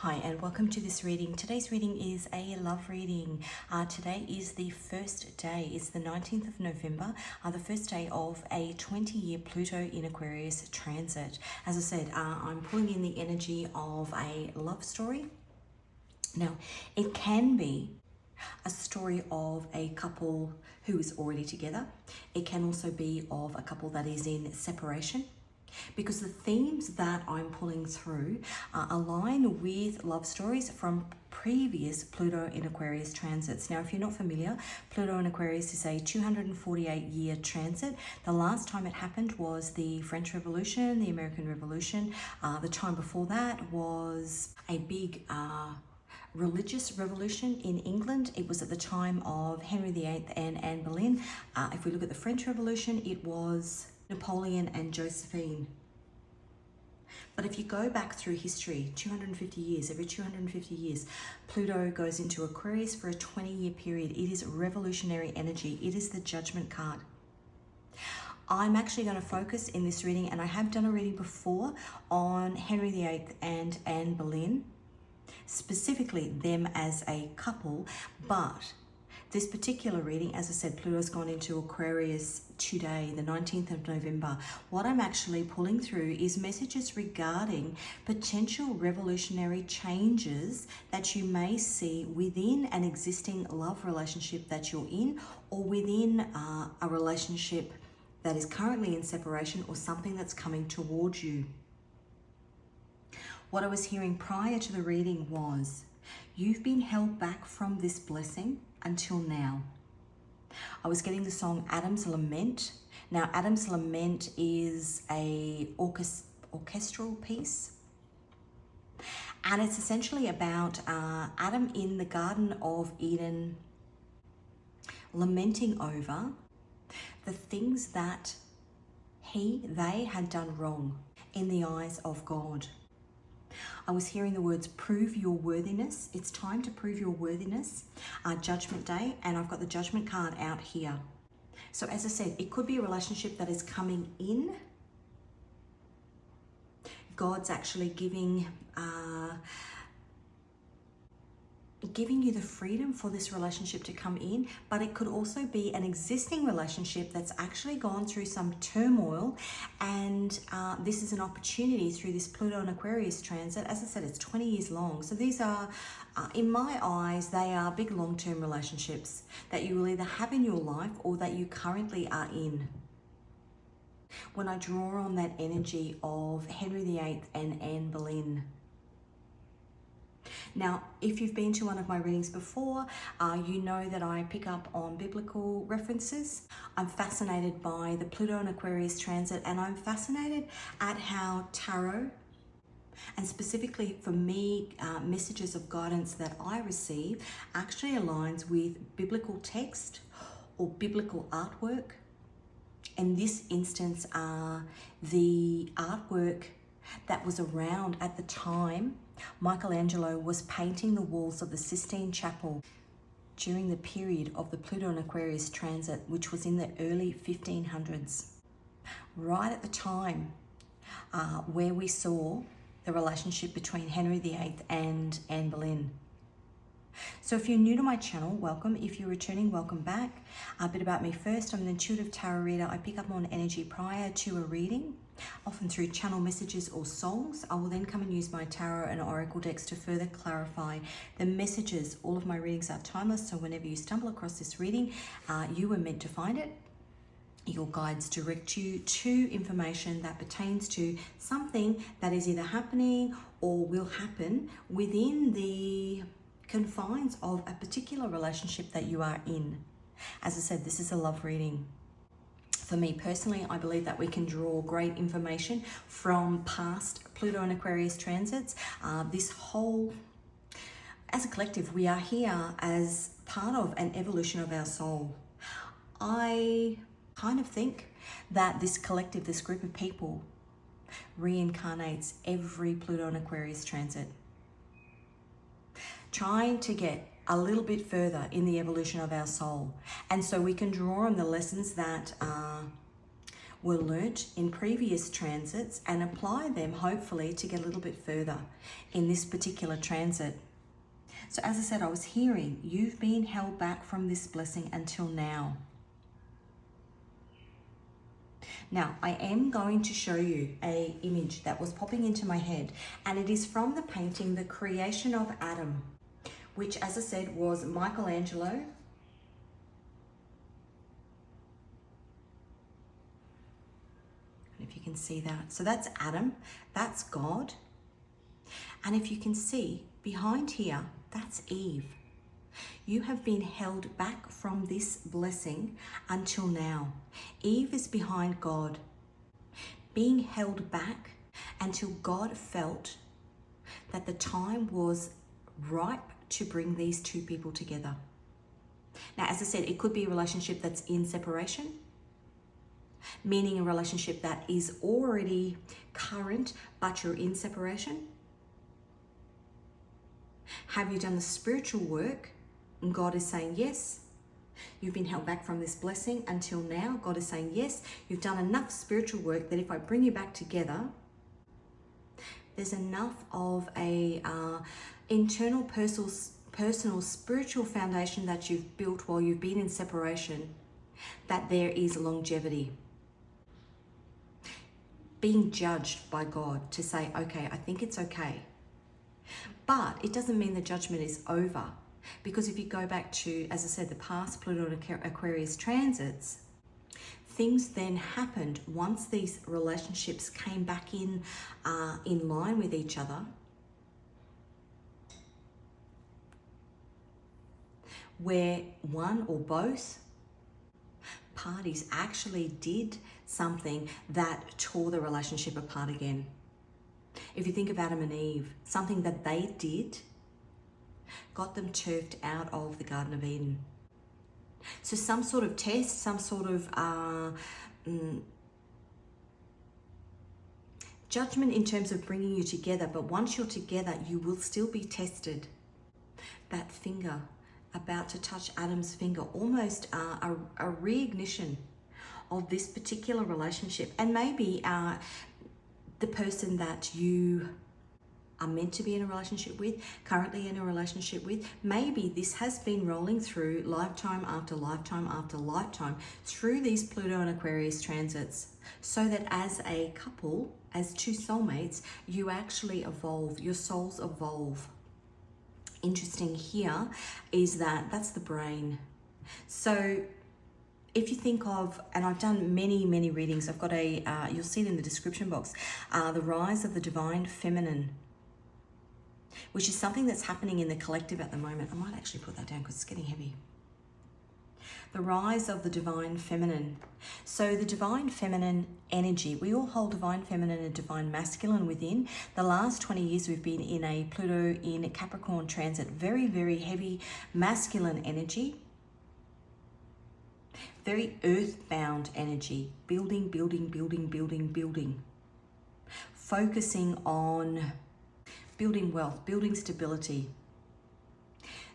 Hi and welcome to this reading. Today's reading is a love reading. Today is the first day, it's the 19th of November, the first day of a 20-year Pluto in Aquarius transit. As I said, I'm pulling in the energy of a love story. Now, it can be a story of a couple who is already together. It can also be of a couple that is in separation, because the themes that I'm pulling through align with love stories from previous Pluto in Aquarius transits. Now, if you're not familiar, Pluto in Aquarius is a 248-year transit. The last time it happened was the French Revolution, the American Revolution. The time before that was a big religious revolution in England. It was at the time of Henry VIII and Anne Boleyn. If we look at the French Revolution, it was Napoleon and Josephine. But if you go back through history, 250 years, every 250 years, Pluto goes into Aquarius for a 20-year period. It is revolutionary energy. It is the Judgment card. I'm actually going to focus in this reading, and I have done a reading before on Henry VIII and Anne Boleyn, specifically them as a couple, but this particular reading, as I said, Pluto's gone into Aquarius today, the 19th of November. What I'm actually pulling through is messages regarding potential revolutionary changes that you may see within an existing love relationship that you're in, or within a relationship that is currently in separation, or something that's coming towards you. What I was hearing prior to the reading was, you've been held back from this blessing until now. I was getting the song Adam's Lament. Now, Adam's Lament is a orchestral piece, and it's essentially about Adam in the Garden of Eden lamenting over the things that they had done wrong in the eyes of God. I was hearing the words, prove your worthiness. It's time to prove your worthiness. Judgment Day, and I've got the Judgment card out here. So as I said, it could be a relationship that is coming in. God's actually giving you the freedom for this relationship to come in, but it could also be an existing relationship that's actually gone through some turmoil, and this is an opportunity through this Pluto and Aquarius transit. As I said, it's 20 years long, so these are in my eyes, they are big long-term relationships that you will either have in your life or that you currently are in. When I draw on that energy of Henry VIII and Anne Boleyn. Now, if you've been to one of my readings before, you know that I pick up on biblical references. I'm fascinated by the Pluto and Aquarius transit, and I'm fascinated at how tarot, and specifically for me, messages of guidance that I receive, actually aligns with biblical text or biblical artwork. In this instance, the artwork that was around at the time Michelangelo was painting the walls of the Sistine Chapel during the period of the Pluto and Aquarius transit, which was in the early 1500s, right at the time where we saw the relationship between Henry VIII and Anne Boleyn. So if you're new to my channel, welcome. If you're returning, welcome back. A bit about me first. I'm an intuitive tarot reader. I pick up on energy prior to a reading, often through channel messages or songs. I will then come and use my tarot and oracle decks to further clarify the messages. All of my readings are timeless, so whenever you stumble across this reading, you were meant to find it. Your guides direct you to information that pertains to something that is either happening or will happen within the confines of a particular relationship that you are in. As I said, this is a love reading. For me personally, I believe that we can draw great information from past Pluto and Aquarius transits. This whole, as a collective, we are here as part of an evolution of our soul. I kind of think that this collective, this group of people, reincarnates every Pluto and Aquarius transit, trying to get a little bit further in the evolution of our soul. And so we can draw on the lessons that were learnt in previous transits and apply them hopefully to get a little bit further in this particular transit. So as I said, I was hearing you've been held back from this blessing until now. Now, I am going to show you an image that was popping into my head, and it is from the painting, The Creation of Adam, which, as I said, was Michelangelo. And if you can see that. So that's Adam, that's God. And if you can see behind here, that's Eve. You have been held back from this blessing until now. Eve is behind God, being held back until God felt that the time was ripe to bring these two people together. Now, as I said, it could be a relationship that's in separation, meaning a relationship that is already current, but you're in separation. Have you done the spiritual work? And God is saying yes. You've been held back from this blessing until now. God is saying yes. You've done enough spiritual work that if I bring you back together, there's enough of a internal personal spiritual foundation that you've built while you've been in separation, that there is longevity. Being judged by God to say, okay, I think it's okay. But it doesn't mean the judgment is over. Because if you go back to, as I said, the past Pluto and Aquarius transits, things then happened once these relationships came back in line with each other, where one or both parties actually did something that tore the relationship apart again. If you think of Adam and Eve, something that they did got them turfed out of the Garden of Eden. So some sort of test, some sort of judgment in terms of bringing you together, but once you're together, you will still be tested. That finger about to touch Adam's finger, almost a reignition of this particular relationship. And maybe the person that you are meant to be in a relationship with, currently in a relationship with, maybe this has been rolling through lifetime after lifetime after lifetime through these Pluto and Aquarius transits, so that as a couple, as two soulmates, you actually evolve, your souls evolve. Interesting here is that that's the brain. So if you think of, and I've done many readings, I've got you'll see it in the description box, the rise of the divine feminine, which is something that's happening in the collective at the moment. I might actually put that down because it's getting heavy. The rise of the divine feminine. So the divine feminine energy, we all hold divine feminine and divine masculine within. The last 20 years we've been in a Pluto in Capricorn transit, very heavy masculine energy, very earthbound energy, building, focusing on building wealth, building stability.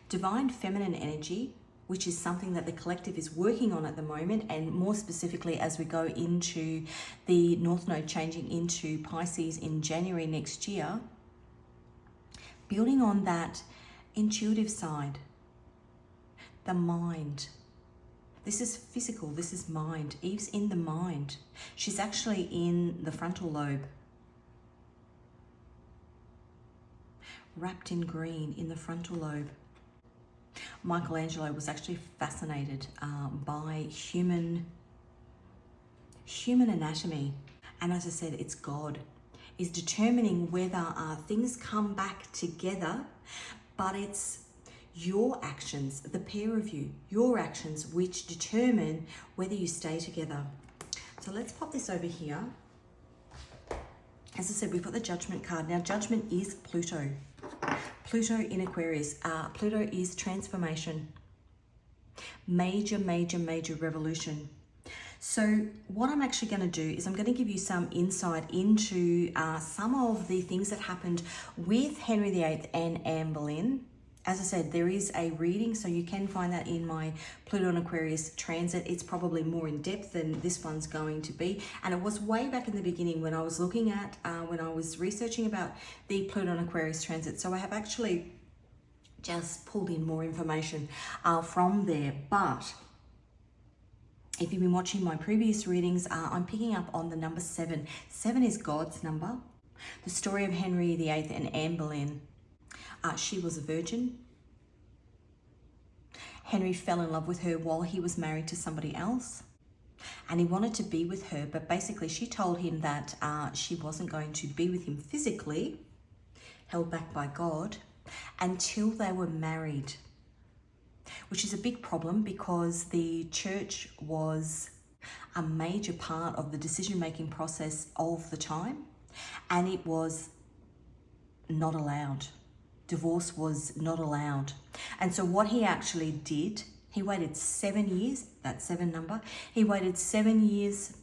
Divine feminine energy, which is something that the collective is working on at the moment, and more specifically as we go into the North Node changing into Pisces in January next year, building on that intuitive side, the mind. This is physical, this is mind. Eve's in the mind. She's actually in the frontal lobe, wrapped in green in the frontal lobe. Michelangelo was actually fascinated by human anatomy, and as I said, it's God is determining whether things come back together, but it's your actions, the pair of you, your actions, which determine whether you stay together. So let's pop this over here. As I said, we've got the Judgment card. Now, Judgment is Pluto. Pluto in Aquarius. Pluto is transformation. Major revolution. So what I'm actually going to do is I'm going to give you some insight into some of the things that happened with Henry VIII and Anne Boleyn As I said, there is a reading, so you can find that in my Pluto and Aquarius transit. It's probably more in depth than this one's going to be. And it was way back in the beginning when I was looking at, when I was researching about the Pluto and Aquarius transit. So I have actually just pulled in more information from there. But if you've been watching my previous readings, I'm picking up on the number 7. 7 is God's number. The story of Henry VIII and Anne Boleyn. She was a virgin. Henry fell in love with her while he was married to somebody else. And he wanted to be with her, but basically she told him that she wasn't going to be with him physically, held back by God, until they were married. Which is a big problem because the church was a major part of the decision-making process of the time, and it was not allowed. Divorce was not allowed. And so what he actually did, he waited 7 years, that 7 number, he waited 7 years,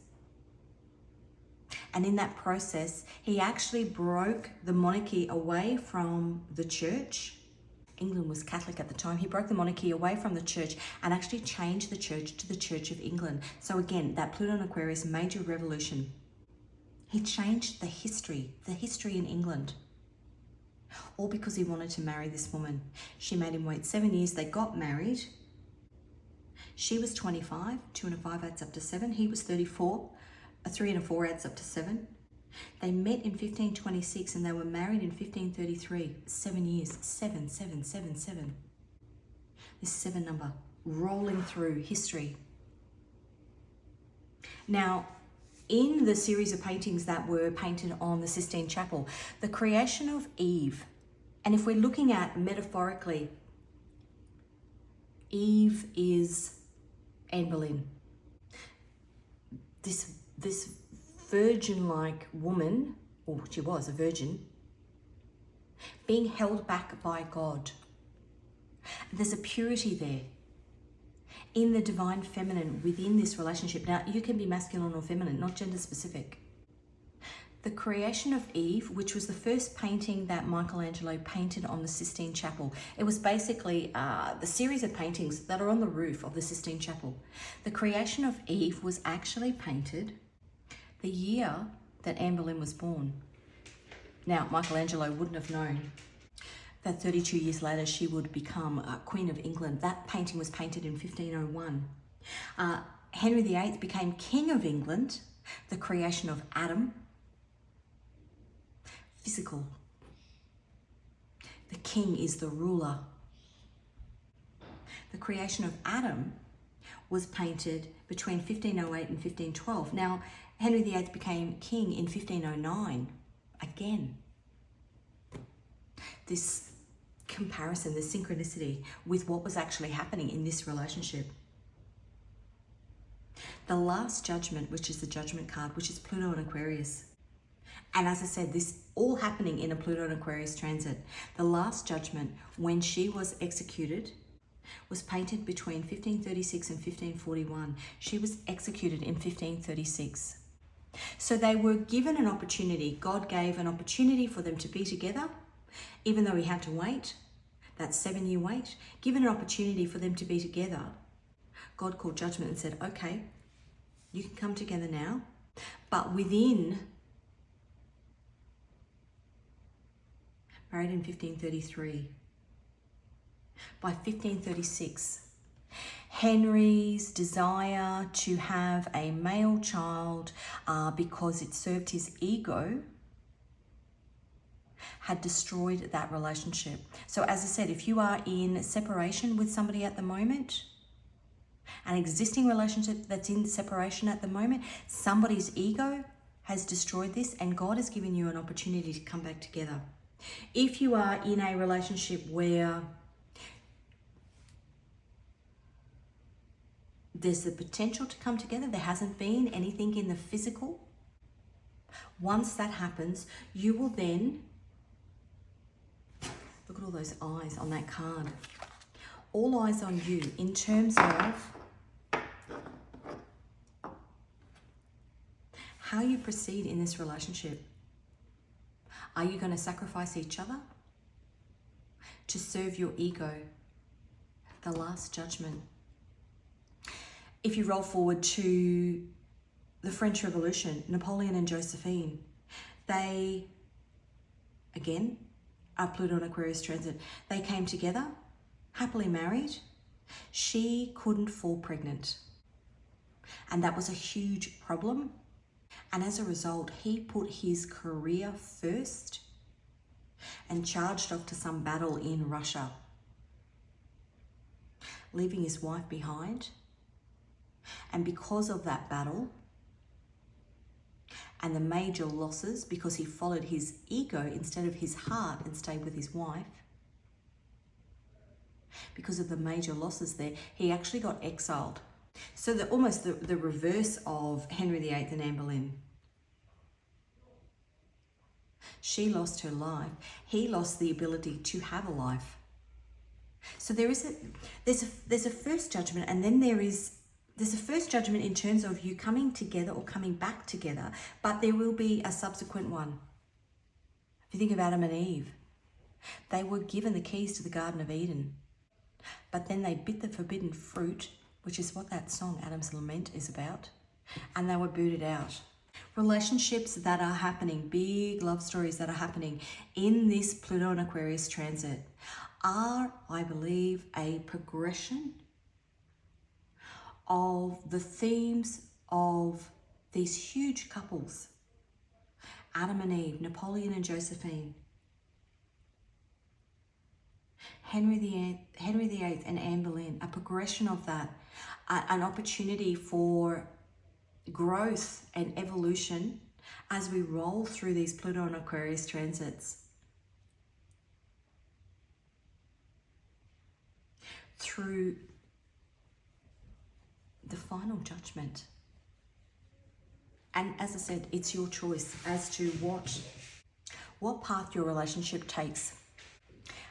and in that process, he actually broke the monarchy away from the church. England was Catholic at the time. He broke the monarchy away from the church and actually changed the church to the Church of England. So again, that Pluto and Aquarius major revolution. He changed the history in England. All because he wanted to marry this woman. She made him wait 7 years. They got married. She was 25. 2 and a 5 adds up to 7. He was 34. A 3 and a 4 adds up to 7. They met in 1526 and they were married in 1533. 7 years. 7, 7, 7, 7. This 7 number rolling through history. Now, in the series of paintings that were painted on the Sistine Chapel, the creation of Eve, and if we're looking at metaphorically, Eve is Anne Boleyn. This virgin-like woman, or she was a virgin, being held back by God. There's a purity there in the divine feminine within this relationship. Now, you can be masculine or feminine, not gender specific. The creation of Eve, which was the first painting that Michelangelo painted on the Sistine Chapel. It was basically the series of paintings that are on the roof of the Sistine Chapel. The creation of Eve was actually painted the year that Anne Boleyn was born. Now, Michelangelo wouldn't have known that 32 years later she would become Queen of England. That painting was painted in 1501. Henry VIII became King of England, the creation of Adam. Physical. The king is the ruler. The creation of Adam was painted between 1508 and 1512. Now, Henry VIII became king in 1509. Again, this comparison, this synchronicity with what was actually happening in this relationship. The last judgment, which is the judgment card, which is Pluto and Aquarius. And as I said, this all happening in a Pluto and Aquarius transit. The last judgment, when she was executed, was painted between 1536 and 1541. She was executed in 1536. So they were given an opportunity. God gave an opportunity for them to be together, even though he had to wait, that 7-year wait, given an opportunity for them to be together. God called judgment and said, okay, you can come together now, but within, married in 1533. By 1536, Henry's desire to have a male child because it served his ego had destroyed that relationship. So as I said, if you are in separation with somebody at the moment, an existing relationship that's in separation at the moment, somebody's ego has destroyed this and God has given you an opportunity to come back together. If you are in a relationship where there's the potential to come together, there hasn't been anything in the physical, once that happens, you will then, look at all those eyes on that card. All eyes on you in terms of how you proceed in this relationship. Are you going to sacrifice each other to serve your ego. The Last Judgment. If you roll forward to the French Revolution, Napoleon and Josephine, they, again, are Pluto and Aquarius transit. They came together, happily married. She couldn't fall pregnant. And that was a huge problem. And as a result, he put his career first and charged off to some battle in Russia, leaving his wife behind. And because of that battle and the major losses, because he followed his ego instead of his heart and stayed with his wife, because of the major losses there, he actually got exiled. So almost the reverse of Henry VIII and Anne Boleyn. She lost her life. He lost the ability to have a life. So there's a first judgment, and then there's a first judgment in terms of you coming together or coming back together, but there will be a subsequent one. If you think of Adam and Eve, they were given the keys to the Garden of Eden, but then they bit the forbidden fruit, which is what that song Adam's Lament is about, and they were booted out. Relationships that are happening, big love stories that are happening in this Pluto and Aquarius transit are, I believe, a progression of the themes of these huge couples, Adam and Eve, Napoleon and Josephine, Henry VIII and Anne Boleyn, a progression of that, an opportunity for growth and evolution as we roll through these Pluto and Aquarius transits. Through the final judgment. And as I said, it's your choice as to what path your relationship takes.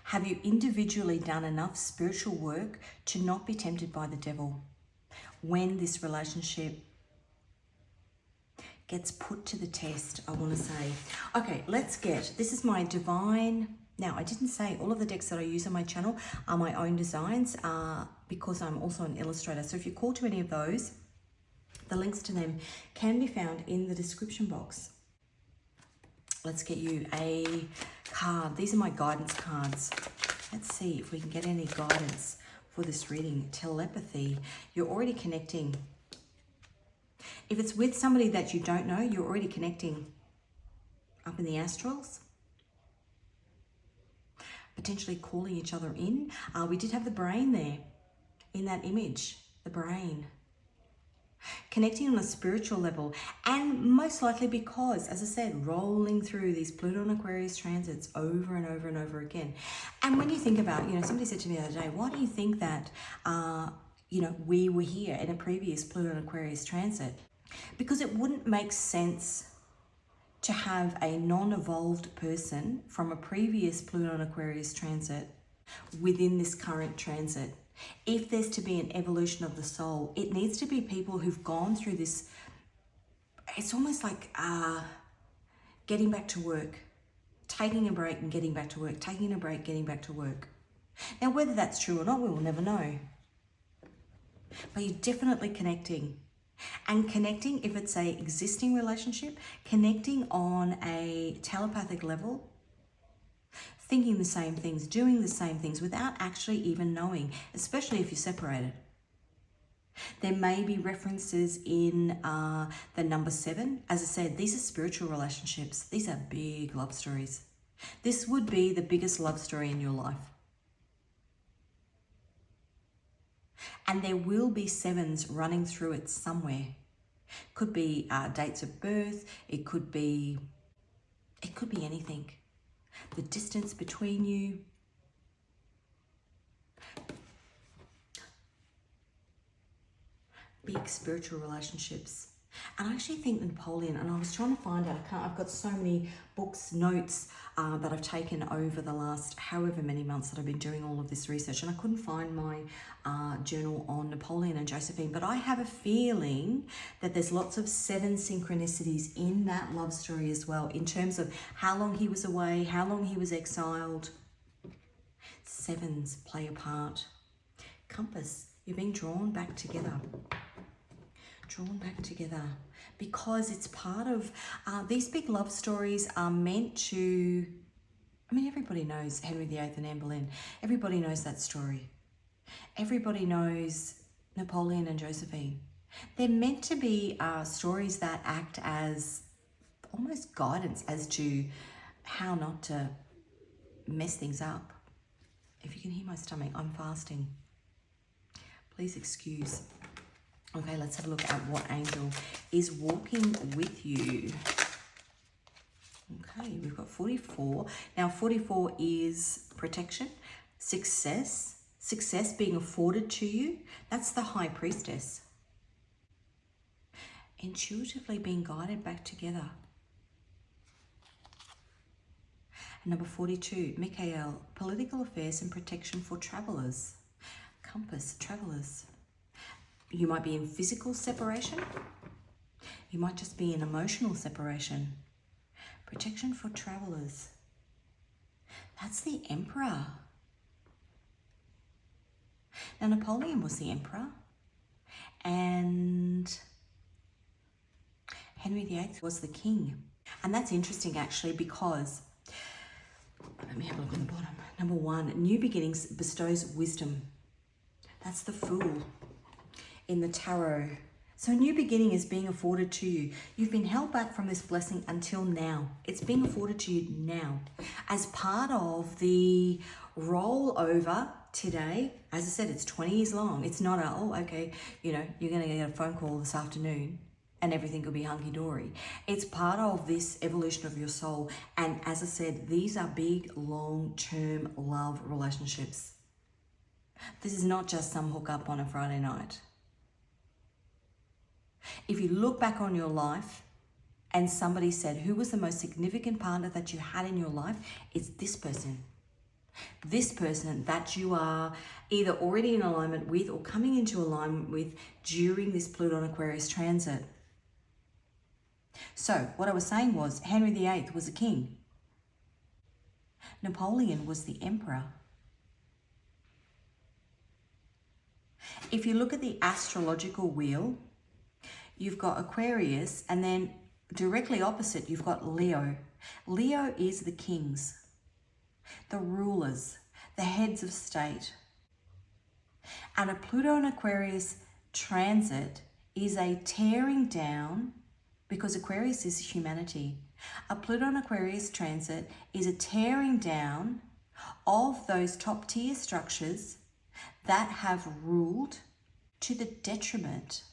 Have you individually done enough spiritual work to not be tempted by the devil when this relationship gets put to the test, I want to say? Okay, this is my divine. Now, I didn't say all of the decks that I use on my channel are my own designs because I'm also an illustrator. So if you call to any of those, the links to them can be found in the description box. Let's get you a card. These are my guidance cards. Let's see if we can get any guidance for this reading. Telepathy. You're already connecting. If it's with somebody that you don't know, you're already connecting up in the astrals. Potentially calling each other in. We did have the brain there in that image, the brain. Connecting on a spiritual level, and most likely because, as I said, rolling through these Pluto and Aquarius transits over and over and over again. And when you think about, somebody said to me the other day, why do you think that, we were here in a previous Pluto and Aquarius transit? Because it wouldn't make sense to have a non-evolved person from a previous Pluto and Aquarius transit within this current transit. If there's to be an evolution of the soul, it needs to be people who've gone through this. It's almost like getting back to work, taking a break and getting back to work, taking a break, getting back to work. Now, whether that's true or not, we will never know. But you're definitely connecting. And connecting, if it's a existing relationship, connecting on a telepathic level, thinking the same things, doing the same things without actually even knowing, especially if you're separated. There may be references in the number 7. As I said, these are spiritual relationships. These are big love stories. This would be the biggest love story in your life. And there will be 7s running through it somewhere. Could be dates of birth. It could be anything. The distance between you. Big spiritual relationships. And I actually think Napoleon, and I was trying to find out, I've got so many books, notes that I've taken over the last however many months that I've been doing all of this research, and I couldn't find my journal on Napoleon and Josephine, but I have a feeling that there's lots of 7 synchronicities in that love story as well, in terms of how long he was away, how long he was exiled. Sevens play a part. Compass, you're being drawn back together. Drawn back together because it's part of these big love stories are meant to, I mean, everybody knows Henry VIII and Anne Boleyn. Everybody knows that story. Everybody knows Napoleon and Josephine. They're meant to be stories that act as almost guidance as to how not to mess things up. If you can hear my stomach, I'm fasting. Please excuse. Okay, let's have a look at what angel is walking with you. Okay, we've got 44. Now, 44 is protection, success being afforded to you. That's the High Priestess. Intuitively being guided back together. And number 42, Michael, political affairs and protection for travelers. Compass, travelers. You might be in physical separation. You might just be in emotional separation. Protection for travelers. That's the Emperor. Now, Napoleon was the Emperor. And Henry VIII was the King. And that's interesting, actually, because, let me have a look on the bottom. Number 1, new beginnings bestows wisdom. That's the Fool in the tarot. So a new beginning is being afforded to you. You've been held back from this blessing until now. It's being afforded to you now. As part of the rollover today, as I said, it's 20 years long. It's not okay, you're going to get a phone call this afternoon and everything will be hunky-dory. It's part of this evolution of your soul. And as I said, these are big, long-term love relationships. This is not just some hookup on a Friday night. If you look back on your life and somebody said, who was the most significant partner that you had in your life? It's this person. This person that you are either already in alignment with or coming into alignment with during this Pluto Aquarius transit. So what I was saying was Henry VIII was a king. Napoleon was the emperor. If you look at the astrological wheel, you've got Aquarius, and then directly opposite, you've got Leo. Leo is the kings, the rulers, the heads of state. And a Pluto and Aquarius transit is a tearing down, because Aquarius is humanity. A Pluto and Aquarius transit is a tearing down of those top tier structures that have ruled to the detriment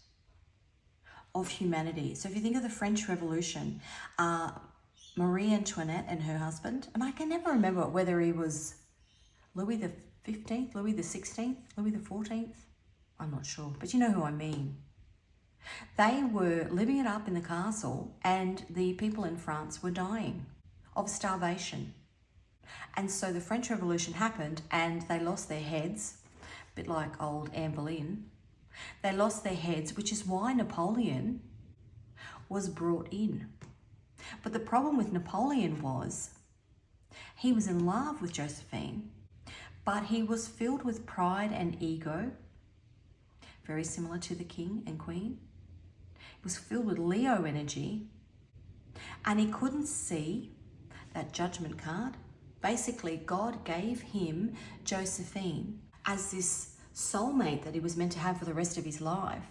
of humanity. So if you think of the French Revolution, Marie Antoinette and her husband, and I can never remember whether he was Louis the 15th, Louis the 16th, Louis the 14th, I'm not sure, but you know who I mean. They were living it up in the castle and the people in France were dying of starvation. And so the French Revolution happened and they lost their heads, a bit like old Anne Boleyn. They lost their heads, which is why Napoleon was brought in. But the problem with Napoleon was he was in love with Josephine, but he was filled with pride and ego, very similar to the king and queen. He was filled with Leo energy, and he couldn't see that judgment card. Basically, God gave him Josephine as this soulmate that he was meant to have for the rest of his life,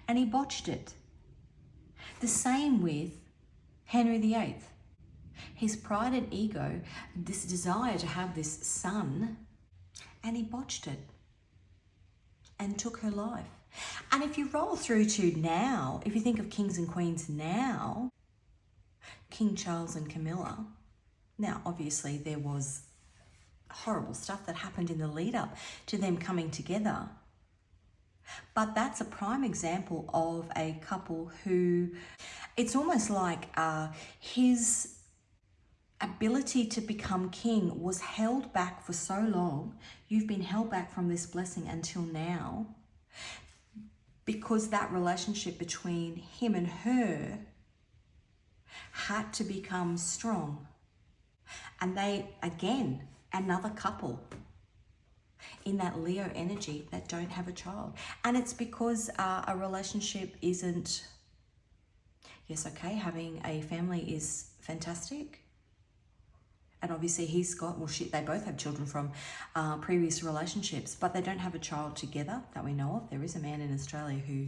and he botched it. The same with Henry VIII. His pride and ego, this desire to have this son, and he botched it and took her life. And if you roll through to now, if you think of kings and queens now, King Charles and Camilla, now obviously there was horrible stuff that happened in the lead up to them coming together. But that's a prime example of a couple who, it's almost like his ability to become king was held back for so long. You've been held back from this blessing until now because that relationship between him and her had to become strong. And they, again, another couple in that Leo energy that don't have a child. And it's because a relationship isn't, yes, okay, having a family is fantastic. And obviously he's got, well, they both have children from previous relationships, but they don't have a child together that we know of. There is a man in Australia who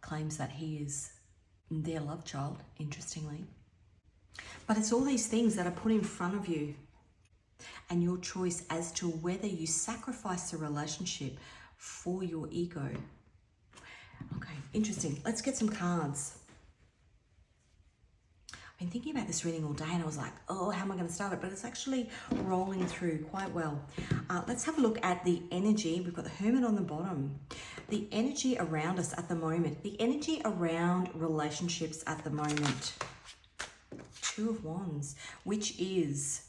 claims that he is their love child, interestingly. But it's all these things that are put in front of you and your choice as to whether you sacrifice the relationship for your ego. Okay, interesting. Let's get some cards. I've been thinking about this reading all day and I was like, oh, how am I going to start it? But it's actually rolling through quite well. Let's have a look at the energy. We've got the Hermit on the bottom. The energy around us at the moment. The energy around relationships at the moment. Two of Wands, which is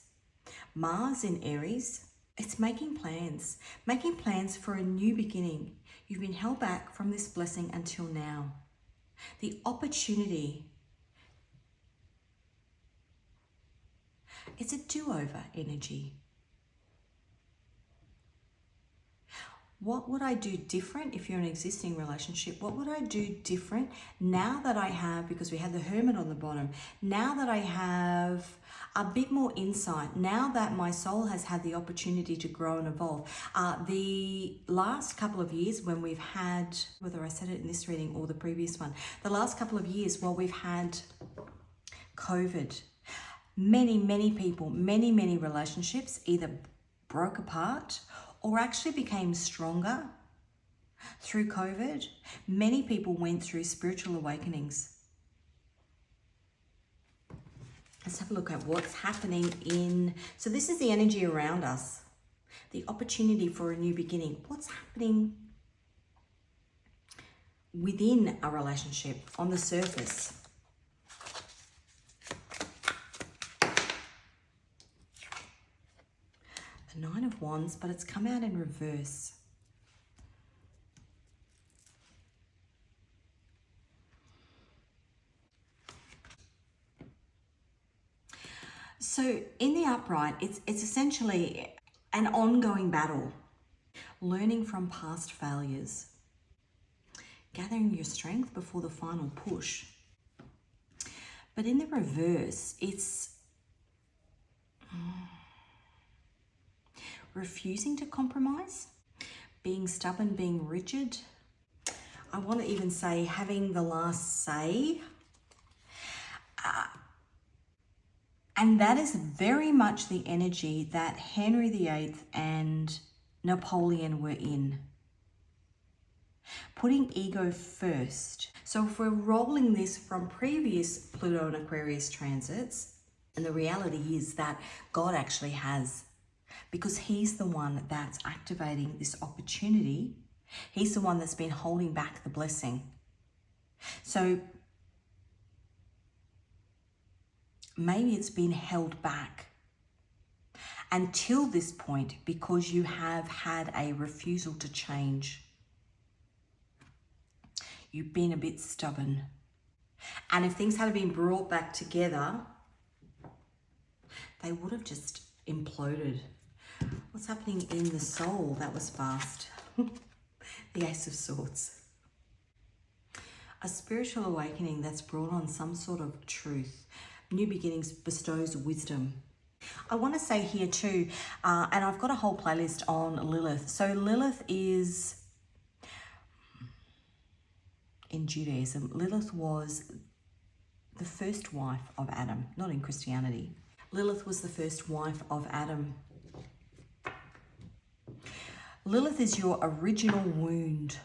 Mars in Aries. It's making plans for a new beginning. You've been held back from this blessing until now. The opportunity. It's a do-over energy. What would I do different if you're in an existing relationship? What would I do different now that I have, because we had the Hermit on the bottom, now that I have a bit more insight, now that my soul has had the opportunity to grow and evolve. The last couple of years when we've had, whether I said it in this reading or the previous one, the last couple of years while we've had COVID, many people, many relationships either broke apart or actually became stronger through COVID. Many people went through spiritual awakenings. Let's have a look at what's happening in, so this is the energy around us, the opportunity for a new beginning. What's happening within a relationship on the surface? The Nine of Wands, but it's come out in reverse. So in the upright, it's essentially an ongoing battle. Learning from past failures. Gathering your strength before the final push. But in the reverse, it's refusing to compromise, being stubborn, being rigid. I want to even say having the last say. And that is very much the energy that Henry VIII and Napoleon were in. Putting ego first. So if we're rolling this from previous Pluto and Aquarius transits, and the reality is that God actually has, because he's the one that's activating this opportunity. He's the one that's been holding back the blessing. So maybe it's been held back until this point because you have had a refusal to change. You've been a bit stubborn. And if things had been brought back together, they would have just imploded. What's happening in the soul? That was fast. The Ace of Swords. A spiritual awakening that's brought on some sort of truth. New beginnings bestows wisdom. I want to say here too, and I've got a whole playlist on Lilith. So Lilith is, in Judaism, Lilith was the first wife of Adam, not in Christianity. Lilith was the first wife of Adam. Lilith is your original wound.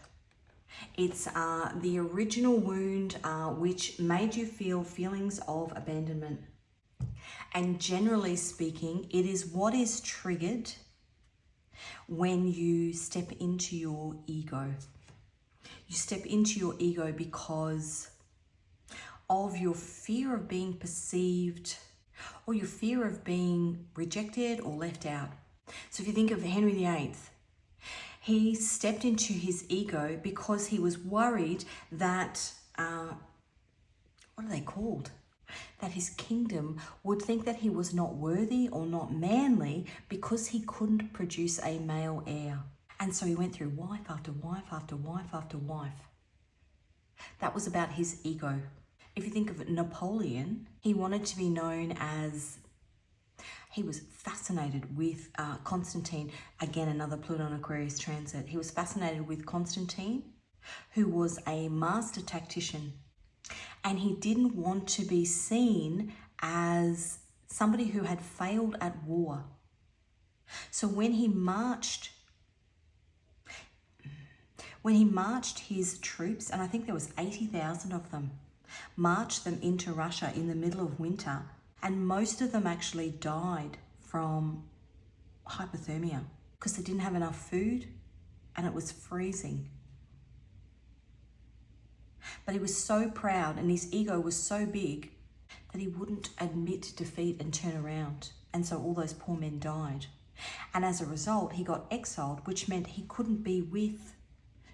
It's the original wound which made you feel feelings of abandonment. And generally speaking, it is what is triggered when you step into your ego. You step into your ego because of your fear of being perceived or your fear of being rejected or left out. So if you think of Henry VIII, he stepped into his ego because he was worried that, what are they called? that his kingdom would think that he was not worthy or not manly because he couldn't produce a male heir. And so he went through wife after wife after wife after wife. That was about his ego. If you think of Napoleon, he wanted to be known as, he was fascinated with Constantine. Again, another Pluto and Aquarius transit. He was fascinated with Constantine, who was a master tactician. And he didn't want to be seen as somebody who had failed at war. So when he marched his troops, and I think there was 80,000 of them, marched them into Russia in the middle of winter, and most of them actually died from hypothermia because they didn't have enough food and it was freezing. But he was so proud and his ego was so big that he wouldn't admit defeat and turn around. And so all those poor men died. And as a result, he got exiled, which meant he couldn't be with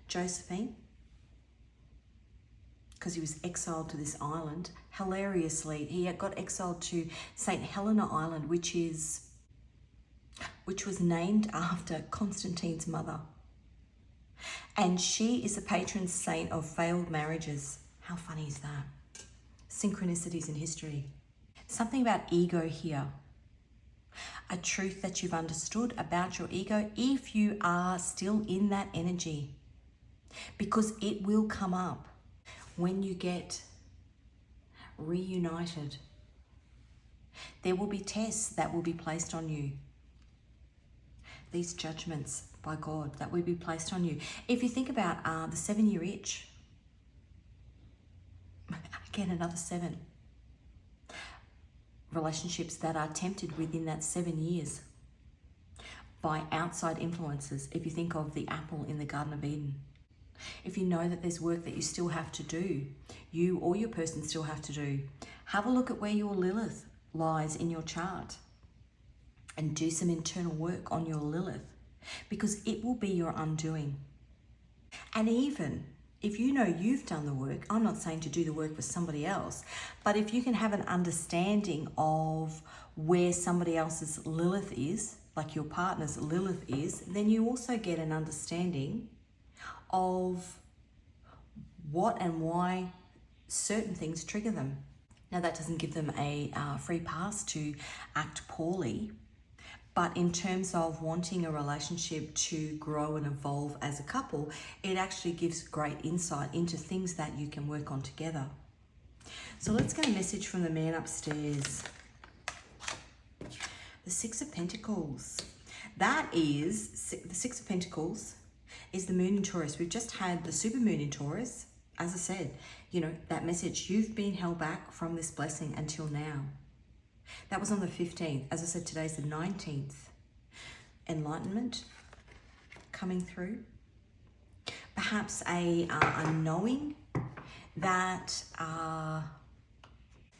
Josephine because he was exiled to this island. Hilariously, he got exiled to St. Helena Island, which was named after Constantine's mother. And she is a patron saint of failed marriages. How funny is that? Synchronicities in history. Something about ego here. A truth that you've understood about your ego if you are still in that energy. Because it will come up when you get reunited. There will be tests that will be placed on you. These judgments by God that will be placed on you. If you think about the 7-year itch, again, another 7 relationships that are tempted within that 7 years by outside influences. If you think of the apple in the Garden of Eden, if you know that there's work that you still have to do, you or your person still have to do, have a look at where your Lilith lies in your chart and do some internal work on your Lilith, because it will be your undoing. And even if you know you've done the work, I'm not saying to do the work for somebody else, but if you can have an understanding of where somebody else's Lilith is, like your partner's Lilith is, then you also get an understanding of what and why certain things trigger them. Now, that doesn't give them a free pass to act poorly, but in terms of wanting a relationship to grow and evolve as a couple, it actually gives great insight into things that you can work on together. So let's get a message from the man upstairs. The Six of Pentacles. That is, the Six of Pentacles is the moon in Taurus. We've just had the super moon in Taurus. As I said, you know, that message, you've been held back from this blessing until now. That was on the 15th. As I said, today's the 19th. Enlightenment coming through. Perhaps a knowing that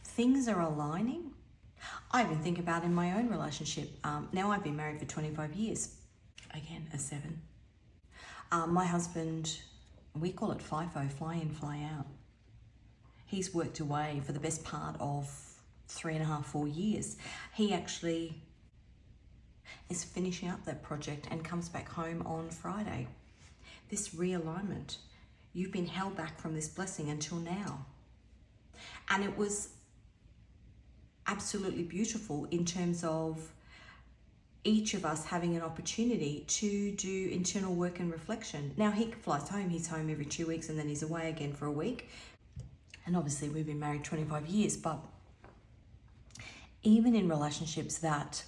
things are aligning. I even think about in my own relationship. Now I've been married for 25 years. Again, a 7. My husband, we call it FIFO, fly in, fly out. He's worked away for the best part of 3.5, 4 years. He actually is finishing up that project and comes back home on Friday. This realignment, you've been held back from this blessing until now. And it was absolutely beautiful in terms of each of us having an opportunity to do internal work and reflection. Now he flies home, he's home every 2 weeks and then he's away again for a week. And obviously we've been married 25 years, but even in relationships that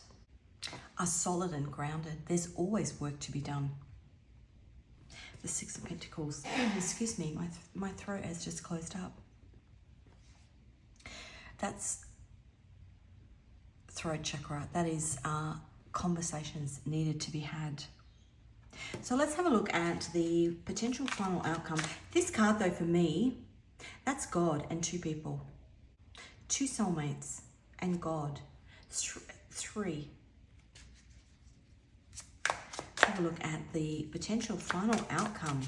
are solid and grounded, there's always work to be done. The Six of Pentacles. Oh, excuse me, my throat has just closed up. That's throat chakra. That is conversations needed to be had. So let's have a look at the potential final outcome. This card though, for me, that's God and 2 people. 2 soulmates and God. 3. Have a look at the potential final outcome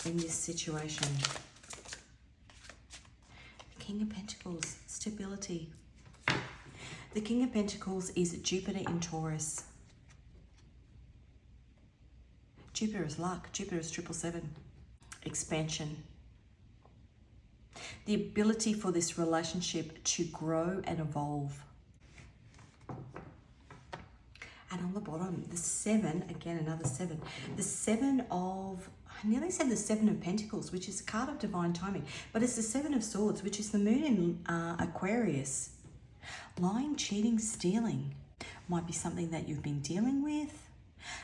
in this situation. King of Pentacles, stability. The King of Pentacles is Jupiter in Taurus. Jupiter is luck. Jupiter is 777. Expansion. The ability for this relationship to grow and evolve. And on the bottom, the 7, again, another 7. The 7 of, I nearly said the 7 of Pentacles, which is a card of divine timing, but it's the 7 of Swords, which is the moon in Aquarius. Lying, cheating, stealing might be something that you've been dealing with,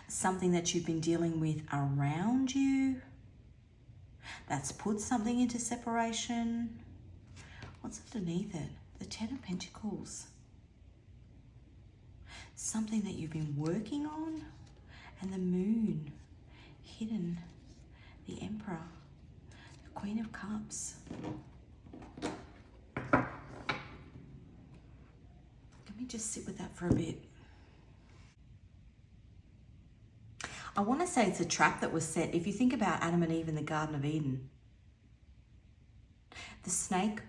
something that you've been dealing with around you, that's put something into separation. What's underneath it? The 10 of Pentacles. Something that you've been working on, and the moon, hidden, the Emperor, the Queen of Cups. Let me just sit with that for a bit. I want to say it's a trap that was set. If you think about Adam and Eve in the Garden of Eden, the snake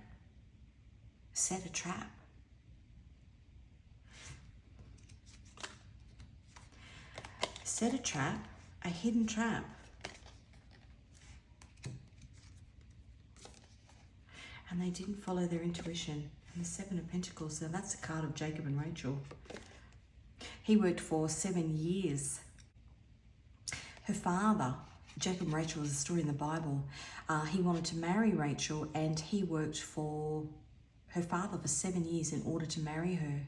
set a trap. Set a trap, a hidden trap. And they didn't follow their intuition. And the 7 of Pentacles, so that's the card of Jacob and Rachel. He worked for 7 years. Her father, Jacob and Rachel, is a story in the Bible. He wanted to marry Rachel, and he worked for her father for 7 years in order to marry her.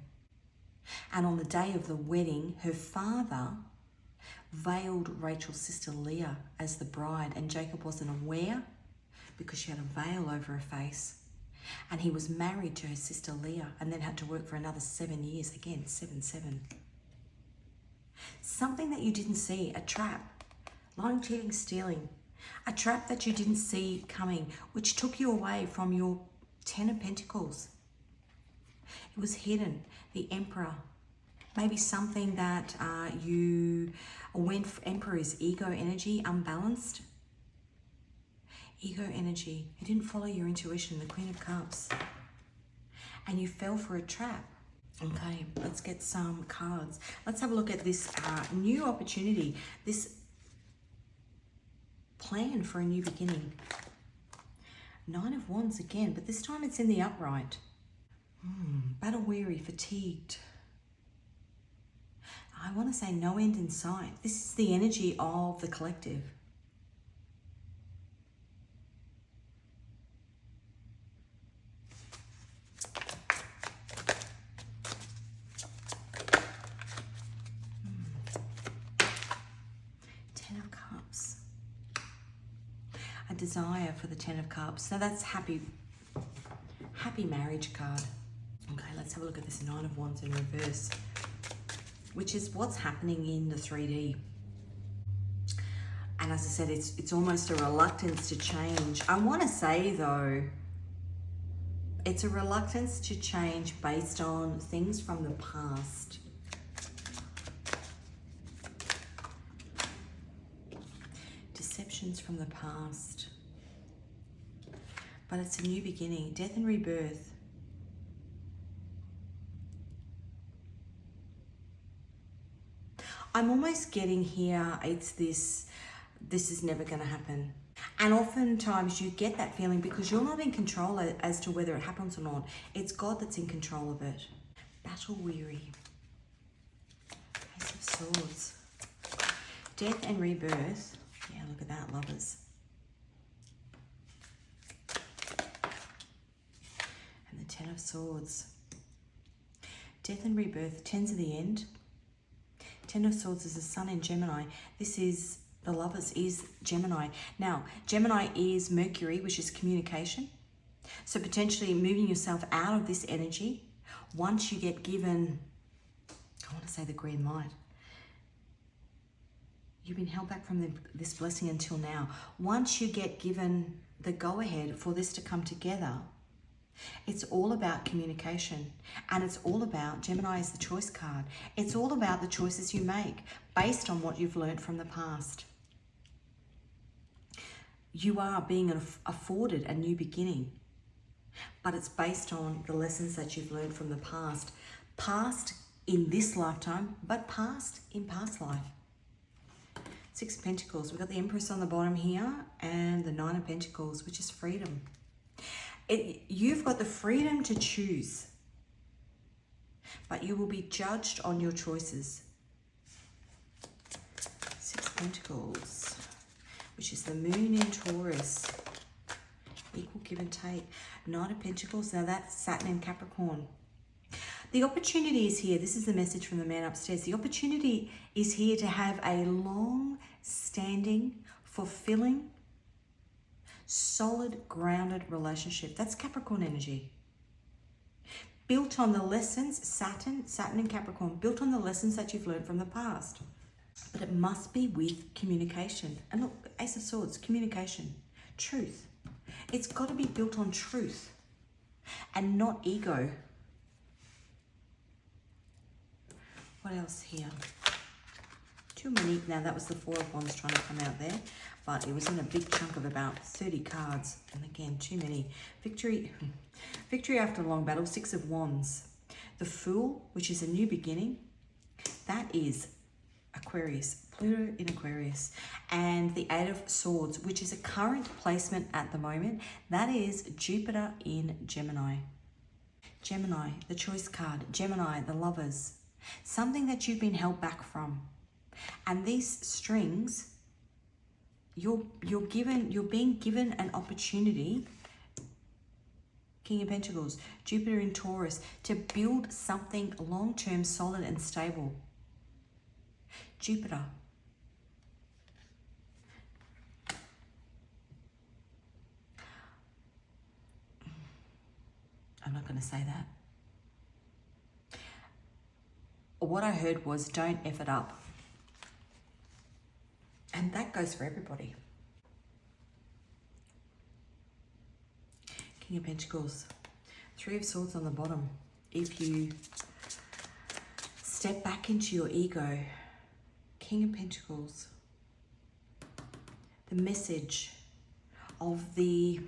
And on the day of the wedding, her father veiled Rachel's sister Leah as the bride, and Jacob wasn't aware because she had a veil over her face. And he was married to her sister Leah and then had to work for another 7 years. Again, 7-7. Something that you didn't see, a trap. Lying, cheating, stealing. A trap that you didn't see coming, which took you away from your 10 of Pentacles. It was hidden. The Emperor. Maybe something that when Emperor is ego energy, unbalanced. Ego energy. You didn't follow your intuition, the Queen of Cups. And you fell for a trap. Okay, let's get some cards. Let's have a look at this new opportunity, this plan for a new beginning. 9 of Wands again, but this time it's in the upright. Battle weary, fatigued. I want to say no end in sight. This is the energy of the collective. A desire for the 10 of Cups. So that's happy marriage card. Okay, let's have a look at this 9 of Wands in reverse, which is what's happening in the 3D. And as I said, it's almost a reluctance to change. I want to say though, it's a reluctance to change based on things from the past. Deceptions from the past. But it's a new beginning, death and rebirth. I'm almost getting here, it's this is never going to happen. And oftentimes you get that feeling because you're not in control as to whether it happens or not. It's God that's in control of it. Battle weary. Ace of Swords. Death and rebirth. Yeah, look at that, lovers. And the 10 of Swords. Death and rebirth, 10's of the end. 10 of Swords is the Sun in Gemini. This is, the lovers is Gemini. Now, Gemini is Mercury, which is communication. So potentially moving yourself out of this energy once you get given, I want to say the green light. You've been held back from this blessing until now. Once you get given the go-ahead for this to come together, it's all about communication. And it's all about, Gemini is the choice card. It's all about the choices you make based on what you've learned from the past. You are being afforded a new beginning but it's based on the lessons that you've learned from the past. Past in this lifetime, but past in past life. Six of Pentacles. We've got the Empress on the bottom here and the Nine of Pentacles, which is freedom. You've got the freedom to choose, but you will be judged on your choices. Six of Pentacles, which is the Moon in Taurus. Equal give and take. Nine of Pentacles. Now that's Saturn in Capricorn. The opportunity is here. This is the message from the man upstairs. The opportunity is here to have a long-standing, fulfilling, solid, grounded relationship. That's Capricorn energy. Built on the lessons, Saturn in Capricorn, built on the lessons that you've learned from the past. But it must be with communication. And look, Ace of Swords, communication, truth. It's got to be built on truth and not ego. What else here? Too many. Now that was the Four of Wands trying to come out there, but it was in a big chunk of about 30 cards. And again, too many. Victory after a long battle. Six of Wands. The Fool, which is a new beginning. That is Aquarius. Pluto in Aquarius. And the Eight of Swords, which is a current placement at the moment. That is Jupiter in Gemini. Gemini, the choice card. Gemini, the Lovers. Something that you've been held back from. And these strings, you're being given an opportunity, King of Pentacles, Jupiter in Taurus, to build something long-term, solid and stable. Jupiter. I'm not going to say that. What I heard was, don't F it up. And that goes for everybody. King of Pentacles. Three of Swords on the bottom. If you step back into your ego, King of Pentacles. The message of the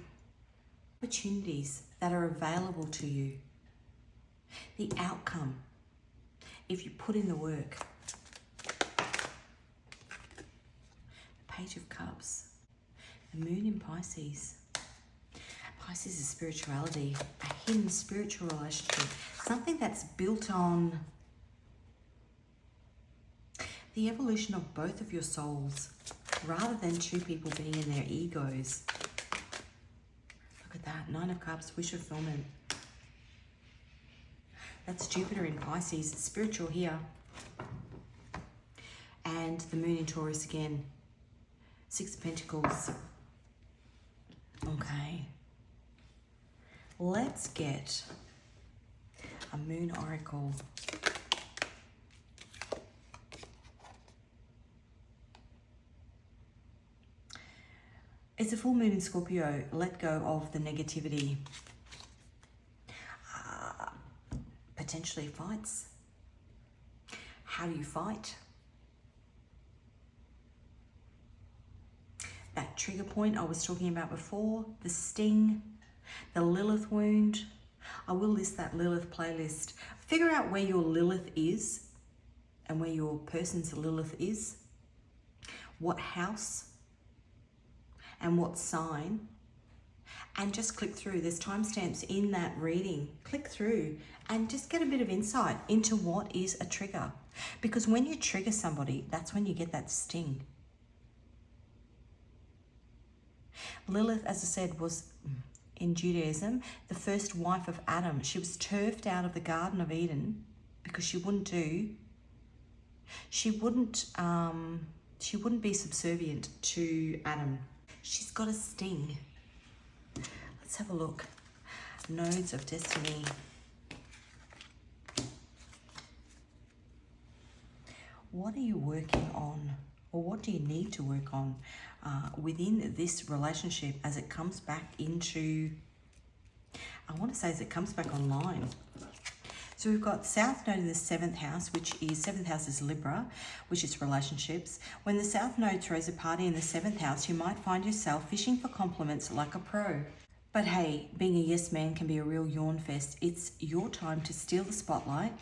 opportunities that are available to you. The outcome. If you put in the work. The Page of Cups. The Moon in Pisces. Pisces is spirituality, a hidden spiritual relationship. Something that's built on the evolution of both of your souls, rather than two people being in their egos. Look at that, Nine of Cups, wish fulfillment. That's Jupiter in Pisces, spiritual here. And the Moon in Taurus again. Six of Pentacles. Okay. Let's get a Moon Oracle. It's a full moon in Scorpio. Let go of the negativity. Potentially fights. How do you fight? That trigger point I was talking about before, the sting, the Lilith wound. I will list that Lilith playlist. Figure out where your Lilith is and where your person's Lilith is. What house and what sign. And just click through. There's timestamps in that reading. Click through and just get a bit of insight into what is a trigger. Because when you trigger somebody, that's when you get that sting. Lilith, as I said, was in Judaism the first wife of Adam. She was turfed out of the Garden of Eden because she wouldn't be subservient to Adam. She's got a sting. Let's have a look. Nodes of Destiny. What are you working on? Or what do you need to work on within this relationship as it comes back into, I want to say as it comes back online. So we've got South Node in the 7th house, which is, 7th house is Libra, which is relationships. When the South Node throws a party in the 7th house, you might find yourself fishing for compliments like a pro. But hey, being a yes man can be a real yawn fest. It's your time to steal the spotlight.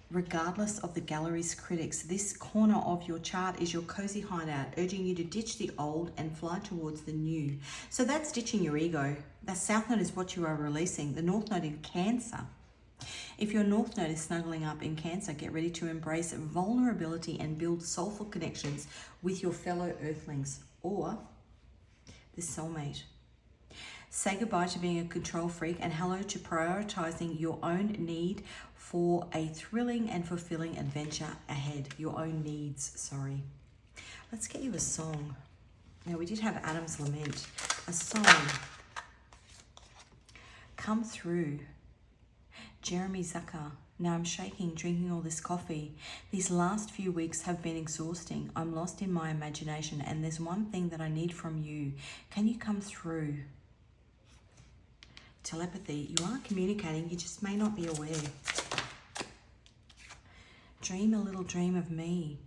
Regardless of the gallery's critics, this corner of your chart is your cozy hideout, urging you to ditch the old and fly towards the new. So that's ditching your ego. The South Node is what you are releasing. The North Node in Cancer. If your North Node is snuggling up in Cancer, get ready to embrace vulnerability and build soulful connections with your fellow Earthlings or this soulmate. Say goodbye to being a control freak and hello to prioritizing your own need for a thrilling and fulfilling adventure ahead. Your own needs, sorry. Let's get you a song. Now, we did have Adam's Lament. A song. Come Through. Jeremy Zucker. Now I'm shaking, drinking all this coffee. These last few weeks have been exhausting. I'm lost in my imagination and there's one thing that I need from you. Can you come through? Telepathy. You are communicating, you just may not be aware. Dream a little dream of me.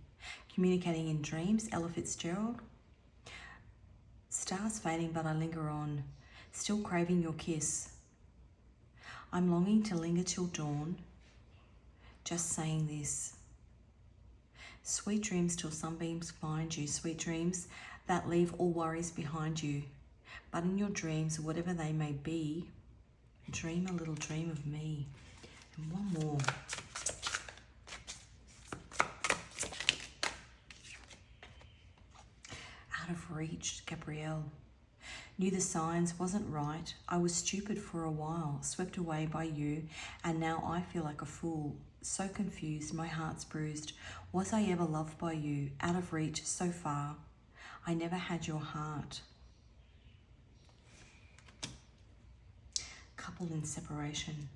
Communicating in dreams. Ella Fitzgerald. Stars fading but I linger on. Still craving your kiss. I'm longing to linger till dawn. Just saying this. Sweet dreams till sunbeams find you. Sweet dreams that leave all worries behind you. But in your dreams, whatever they may be, dream a little dream of me. And one more. Out of reach, Gabrielle. Knew the signs, wasn't right. I was stupid for a while, swept away by you, and now I feel like a fool. So confused, my heart's bruised. Was I ever loved by you? Out of reach, so far. I never had your heart. Coupled in separation.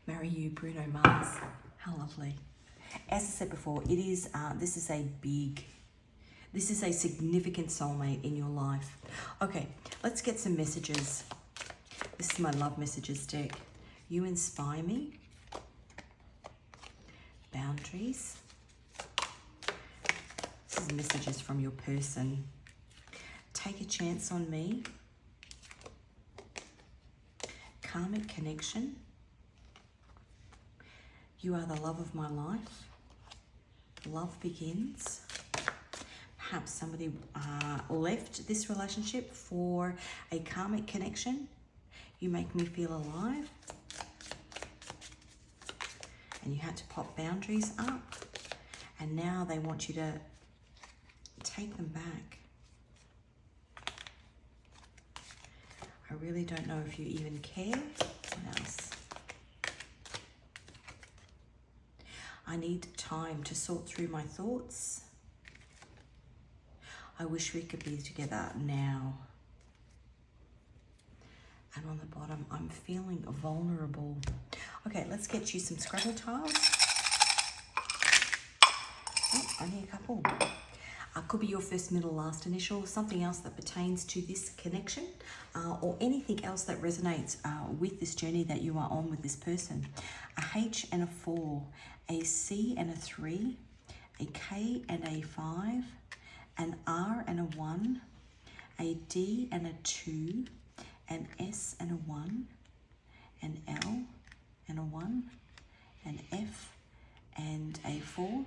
Marry You, Bruno Mars. How lovely. As I said before, it is. This is a significant soulmate in your life. Okay, let's get some messages. This is my love messages deck. You inspire me. Boundaries. This is messages from your person. Take a chance on me. Karmic connection. You are the love of my life. Love begins. Perhaps somebody left this relationship for a karmic connection. You make me feel alive. And you had to pop boundaries up. And now they want you to take them back. I really don't know if you even care. What else? I need time to sort through my thoughts. I wish we could be together now. And on the bottom, I'm feeling vulnerable. Okay, let's get you some Scrabble tiles. Oh, only a couple. Could be your first, middle, last initial, something else that pertains to this connection, or anything else that resonates with this journey that you are on with this person. A H and a 4, a C and a 3, a K and a 5, an R and a 1, a D and a 2, an S and a 1, an L and a 1, an F and a 4.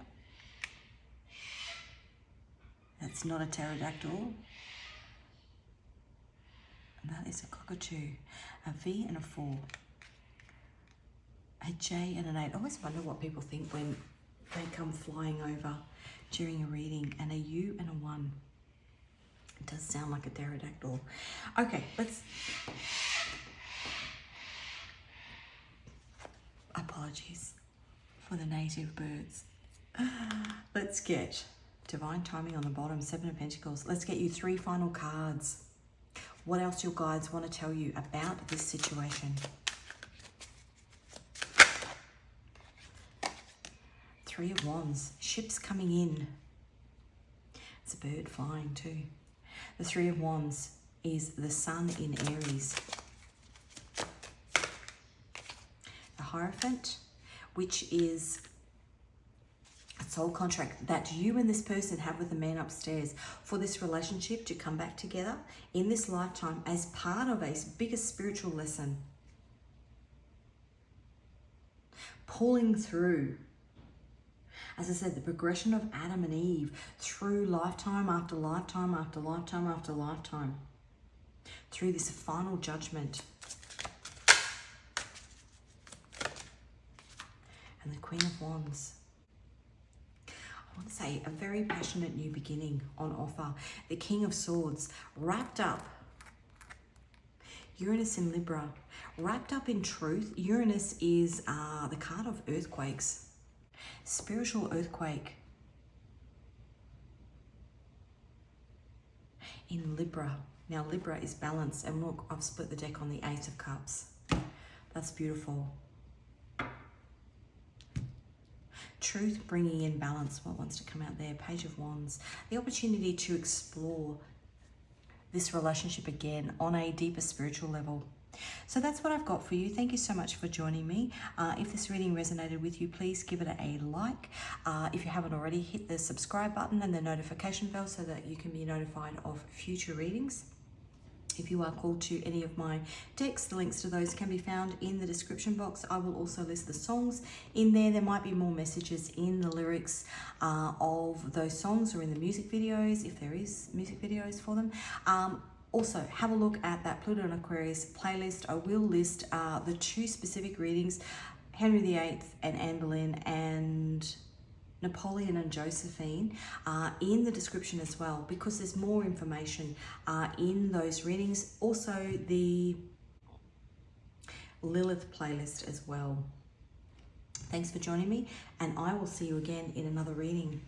That's not a pterodactyl. And that is a cockatoo. A V and a 4. A J and an 8. I always wonder what people think when they come flying over during a reading. And a U and a 1. It does sound like a pterodactyl. Okay, let's... Apologies for the native birds. Let's get divine timing on the bottom, 7 of Pentacles. Let's get you 3 final cards. What else your guides want to tell you about this situation? 3 of Wands, ships coming in. It's a bird flying too. The 3 of Wands is the Sun in Aries. The Hierophant, which is a soul contract that you and this person have with the man upstairs for this relationship to come back together in this lifetime as part of a bigger spiritual lesson. Pulling through, as I said, the progression of Adam and Eve through lifetime after lifetime after lifetime after lifetime, through this final judgment. And the Queen of Wands. I want to say a very passionate new beginning on offer. The King of Swords, wrapped up. Uranus in Libra, wrapped up in truth. Uranus is the card of earthquakes, spiritual earthquake. In Libra. Now Libra is balance, and look, I've split the deck on the Ace of Cups. That's beautiful. Truth bringing in balance. What wants to come out there? Page of Wands. The opportunity to explore this relationship again on a deeper spiritual level. So that's what I've got for you. Thank you so much for joining me. If this reading resonated with you, please give it a like. If you haven't already, hit the subscribe button and the notification bell so that you can be notified of future readings. If you are called to any of my decks, the links to those can be found in the description box. I will also list the songs in there. There might be more messages in the lyrics of those songs or in the music videos, if there is music videos for them. Also, have a look at that Pluto and Aquarius playlist. I will list the two specific readings, Henry VIII and Anne Boleyn, and Napoleon and Josephine, in the description as well, because there's more information in those readings. Also the Lilith playlist as well. Thanks for joining me, and I will see you again in another reading.